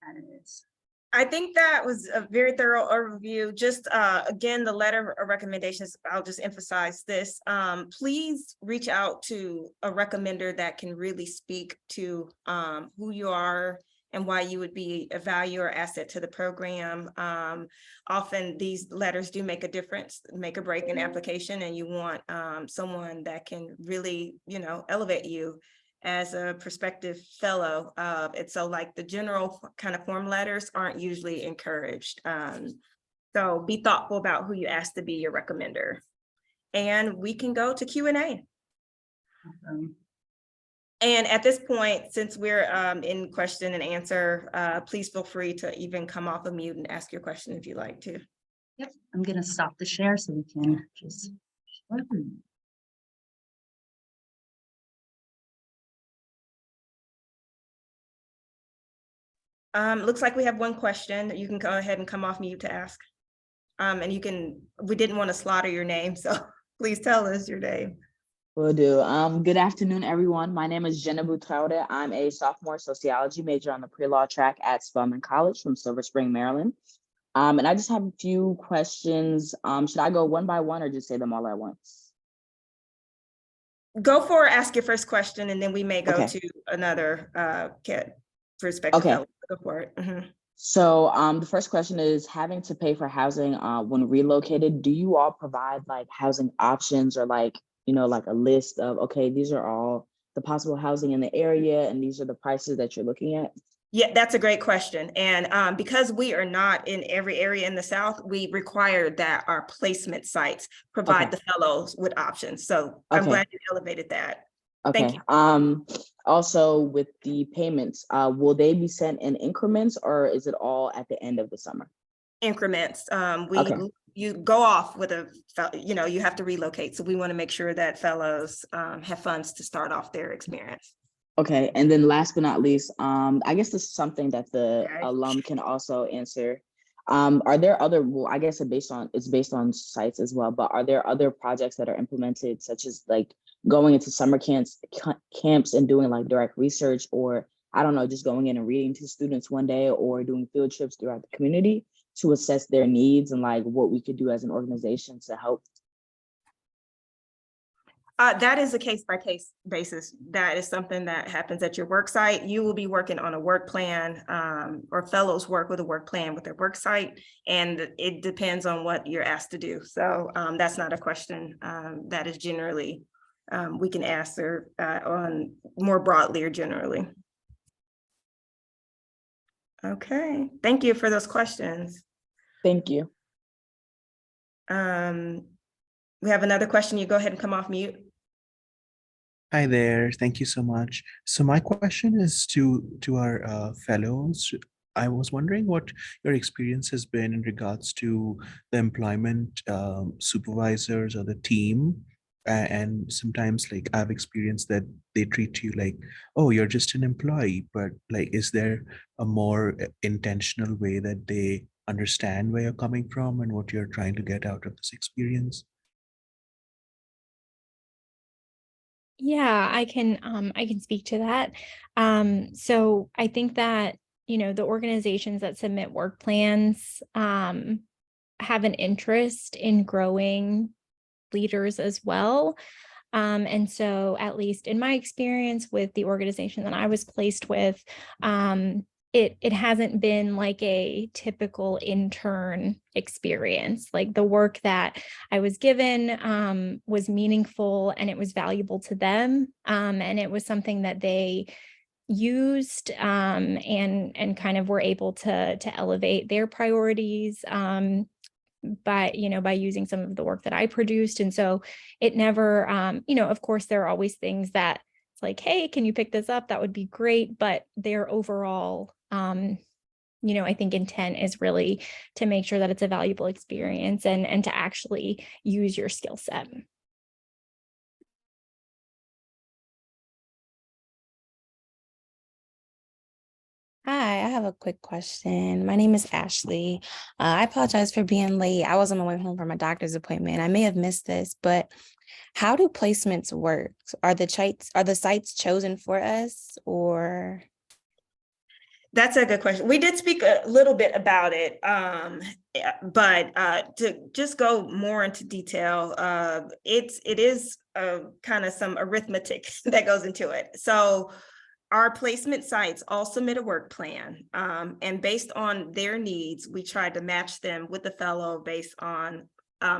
additives. I think that was a very thorough overview. Just again, the letter of recommendations, I'll just emphasize this. Please reach out to a recommender that can really speak to who you are and why you would be a value or asset to the program. Often these letters do make a difference, make or break an application, and you want someone that can really, elevate you as a prospective fellow. And so like the general kind of form letters aren't usually encouraged. So be thoughtful about who you ask to be your recommender. And we can go to Q&A. And at this point, since we're in question and answer, please feel free to even come off of mute and ask your question if you'd like to. Yep, I'm gonna stop the share so we can just. Looks like we have one question. You can go ahead and come off mute to ask. And we didn't want to slaughter your name, so please tell us your name. Will do. Good afternoon, everyone. My name is Jenna Boutraude. I'm a sophomore sociology major on the pre-law track at Spelman College from Silver Spring, Maryland. And I just have a few questions. Should I go one by one or just say them all at once? Go for ask your first question, and then we may go to another perspective. Okay. Go for it. Mm-hmm. So the first question is, having to pay for housing when relocated, do you all provide like housing options or like a list of, okay, these are all the possible housing in the area and these are the prices that you're looking at? Yeah, that's a great question. And because we are not in every area in the South, we require that our placement sites provide the fellows with options. So I'm glad you elevated that. Okay. Thank you. Also with the payments, will they be sent in increments or is it all at the end of the summer? Increments. You go off with you have to relocate. So we want to make sure that fellows have funds to start off their experience. Okay. And then last but not least, I guess this is something that the alum can also answer. Are there other, well, I guess it's based on sites as well, but are there other projects that are implemented, such as like going into summer camps and doing like direct research, or I don't know, just going in and reading to students one day, or doing field trips throughout the community to assess their needs and like what we could do as an organization to help? That is a case-by-case basis. That is something that happens at your work site. You will be working on a work plan, or fellows work with a work plan with their work site, and it depends on what you're asked to do. So that's not a question that is generally, we can answer on more broadly or generally. Okay, thank you for those questions. Thank you. We have another question. You go ahead and come off mute. Hi there. Thank you so much. So my question is to our fellows. I was wondering what your experience has been in regards to the employment supervisors or the team. And sometimes like I've experienced that they treat you like, oh, you're just an employee, but like, is there a more intentional way that they understand where you're coming from and what you're trying to get out of this experience? Yeah, I can speak to that. So I think that, the organizations that submit work plans have an interest in growing leaders as well. And so at least in my experience with the organization that I was placed with, it hasn't been like a typical intern experience. Like the work that I was given was meaningful and it was valuable to them. And it was something that they used and kind of were able to elevate their priorities by using some of the work that I produced. And so it never of course there are always things that it's like, hey, can you pick this up? That would be great. But their overall I think intent is really to make sure that it's a valuable experience and to actually use your skill set. Hi, I have a quick question. My name is Ashley. I apologize for being late. I was on my way home from a doctor's appointment. I may have missed this, but how do placements work? Are the sites chosen for us, or? That's a good question. We did speak a little bit about it, but to just go more into detail, it is kind of some arithmetic that goes into it. So our placement sites all submit a work plan, and based on their needs, we try to match them with the fellow based on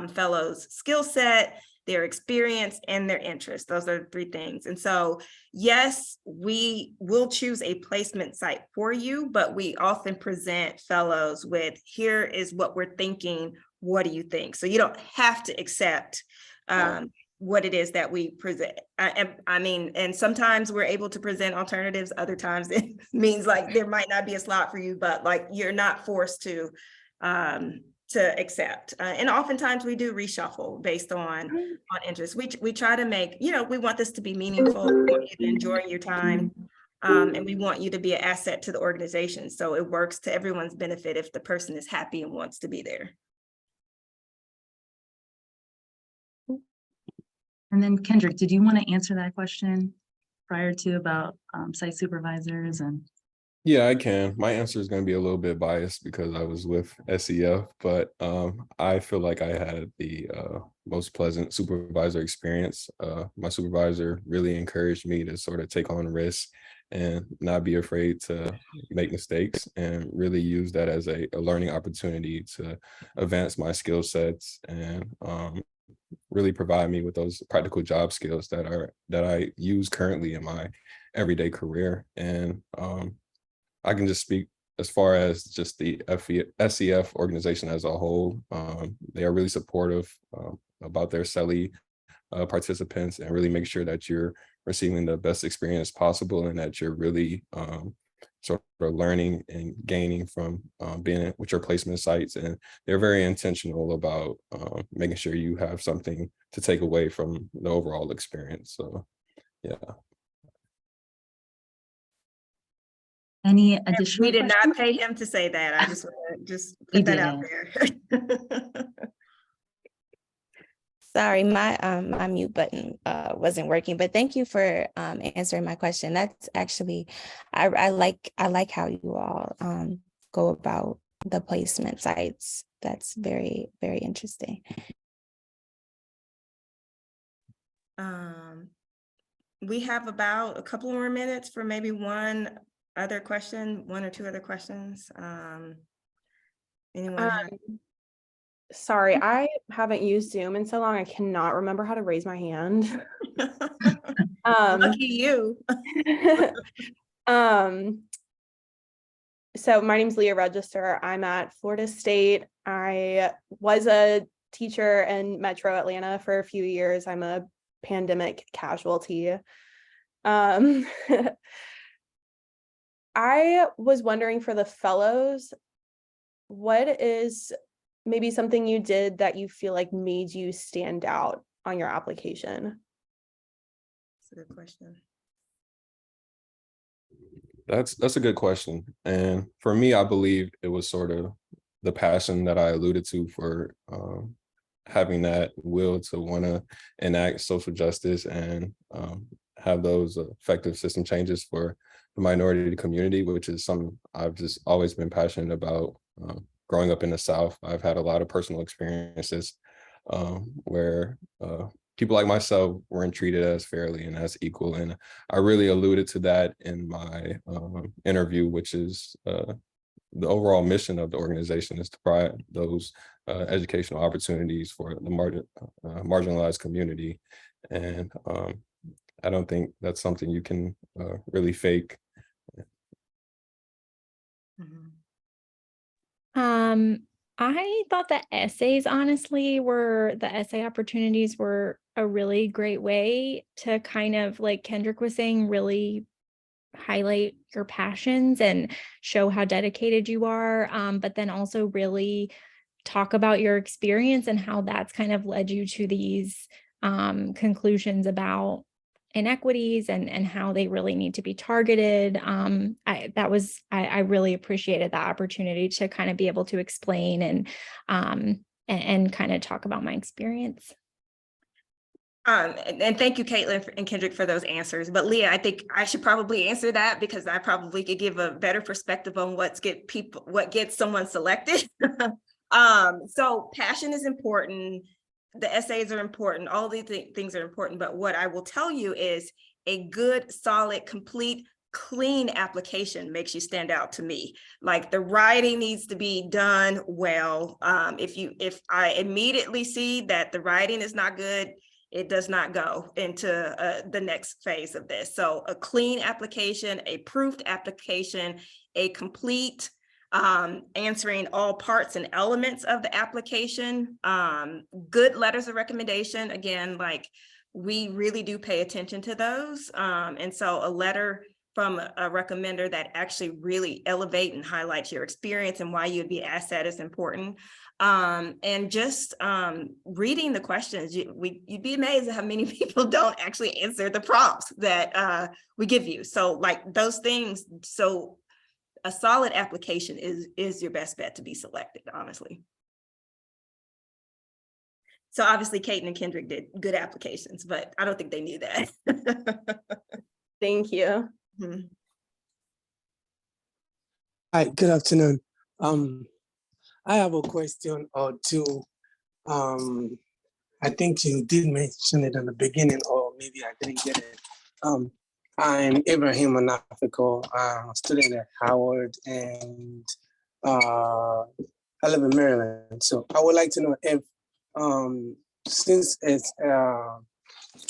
fellow's skill set, their experience, and their interests. Those are the three things. And so, yes, we will choose a placement site for you, but we often present fellows with, here is what we're thinking. What do you think? So you don't have to accept what it is that we present. And sometimes we're able to present alternatives. Other times it means like there might not be a slot for you, but like you're not forced to accept. And oftentimes we do reshuffle based on interest. We try to make, we want this to be meaningful. We want you to enjoy your time. And we want you to be an asset to the organization. So it works to everyone's benefit if the person is happy and wants to be there. And then Kendrick, did you want to answer that question prior to about site supervisors and? Yeah, I can. My answer is going to be a little bit biased because I was with SEF, but I feel like I had the most pleasant supervisor experience. My supervisor really encouraged me to sort of take on risks and not be afraid to make mistakes, and really use that as a learning opportunity to advance my skill sets and really provide me with those practical job skills that I use currently in my everyday career. And I can just speak as far as just the SEF organization as a whole. They are really supportive about their SELI participants, and really make sure that you're receiving the best experience possible, and that you're really sort of learning and gaining from being with your placement sites. And they're very intentional about making sure you have something to take away from the overall experience. So, yeah. Any additional? We did questions? not pay him to say that. I just want to We put that out there. Sorry, my mute button wasn't working, but thank you for answering my question. That's actually, I like how you all go about the placement sites. That's very, very interesting. We have about a couple more minutes for maybe one or two other questions. Anyone have? Sorry, I haven't used Zoom in so long, I cannot remember how to raise my hand. Lucky you. So my name's Leah Register. I'm at Florida State. I was a teacher in Metro Atlanta for a few years. I'm a pandemic casualty. I was wondering, for the fellows, what is maybe something you did that you feel like made you stand out on your application? That's a good question. That's a good question. And for me, I believe it was sort of the passion that I alluded to for having that will to want to enact social justice and have those effective system changes for the minority community, which is something I've just always been passionate about. Growing up in the South, I've had a lot of personal experiences where people like myself weren't treated as fairly and as equal. And I really alluded to that in my interview, which is the overall mission of the organization is to provide those educational opportunities for the marginalized community. And I don't think that's something you can really fake. I thought the essays, honestly, the essay opportunities were a really great way to kind of, like Kendrick was saying, really highlight your passions and show how dedicated you are, but then also really talk about your experience and how that's kind of led you to these conclusions about inequities and how they really need to be targeted. I really appreciated that opportunity to kind of be able to explain and kind of talk about my experience. And thank you, Caitlin and Kendrick, for those answers. But Leah, I think I should probably answer that because I probably could give a better perspective on what gets someone selected. So passion is important. The essays are important. All these things are important. But what I will tell you is a good, solid, complete, clean application makes you stand out to me. Like the writing needs to be done well. If I immediately see that the writing is not good, it does not go into the next phase of this. So a clean application, a proofed application, a complete answering all parts and elements of the application, good letters of recommendation. Again, like we really do pay attention to those. And so a letter from a recommender that actually really elevate and highlights your experience and why you'd be asked that is important. And just reading the questions, you'd be amazed at how many people don't actually answer the prompts that we give you. So like those things, so a solid application is your best bet to be selected, honestly. So obviously Kate and Kendrick did good applications, but I don't think they knew that. Thank you. Mm-hmm. Hi, good afternoon. I have a question or two. I think you did mention it in the beginning, or maybe I didn't get it. I'm Ibrahim Anafiko, a student at Howard, and I live in Maryland. So I would like to know if, since it's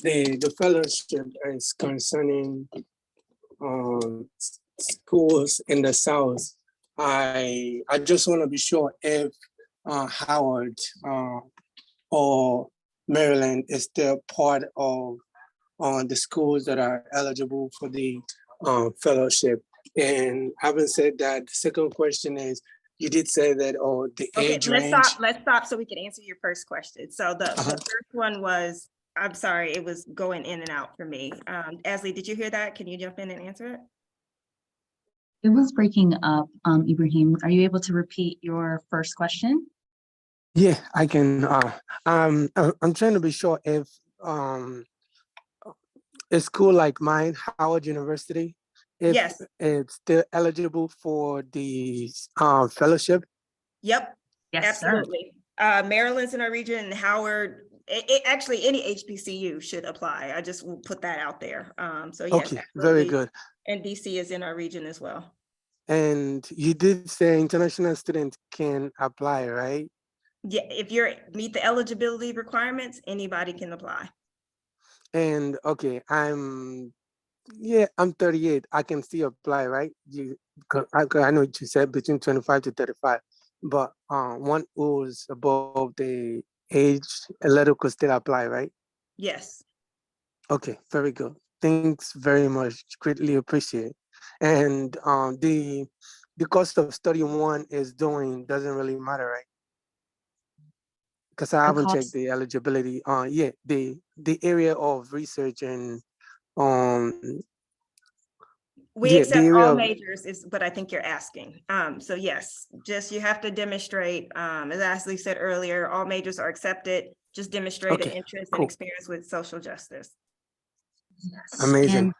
the fellowship is concerning schools in the South, I just want to be sure if Howard or Maryland is still part of the schools that are eligible for the fellowship. And having said that, the second question is, you did say that the Okay, age let's range. stop so we can answer your first question. So the first one was, I'm sorry, it was going in and out for me. Asley, did you hear that? Can you jump in and answer it? It was breaking up, Ibrahim. Are you able to repeat your first question? Yeah, I can. I'm trying to be sure if a school like mine, Howard University, if Yes. it's still eligible for the fellowship. Yep. Yes, Absolutely. Maryland's in our region, and Howard, actually any HBCU should apply. I just will put that out there. So yes, Okay, absolutely. very good. And DC is in our region as well. And you did say international students can apply, right? Yeah, if you meet the eligibility requirements, anybody can apply. And okay, I'm 38. I can still apply, right? I know what you said between 25 to 35, but one who's above the age a little could still apply, right? Yes. Okay, very good. Thanks very much. Greatly appreciate. And the cost of study one is doing doesn't really matter, right? Because I haven't checked the eligibility. The area of research and we accept all majors is what I think you're asking. So yes, just you have to demonstrate, as Ashley said earlier, all majors are accepted. Just demonstrate an interest and experience with social justice. Yes. Amazing. And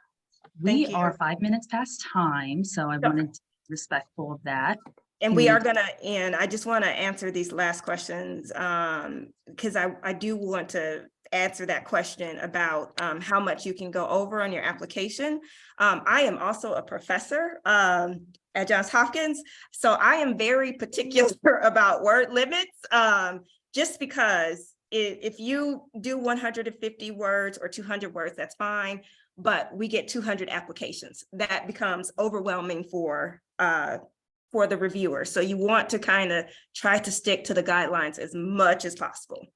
we are 5 minutes past time, so I wanted to be respectful of that. And we are gonna end. I just want to answer these last questions because I do want to answer that question about how much you can go over on your application. I am also a professor at Johns Hopkins, so I am very particular about word limits, just because if you do 150 words or 200 words, that's fine, but we get 200 applications. That becomes overwhelming for the reviewer. So you want to kind of try to stick to the guidelines as much as possible.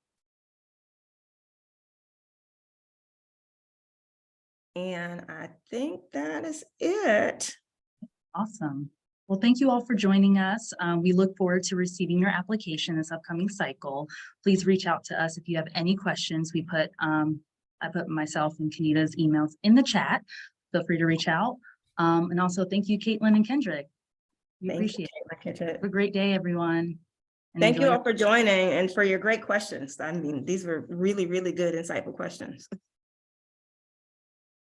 And I think that is it. Awesome. Well, thank you all for joining us. We look forward to receiving your application this upcoming cycle. Please reach out to us if you have any questions. I put myself and Kenita's emails in the chat. Feel free to reach out. And also thank you, Caitlin and Kendrick. We appreciate it. Have a great day, everyone. And Thank you enjoy all for joining and for your great questions. I mean, these were really, really good, insightful questions.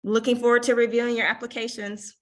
Looking forward to reviewing your applications.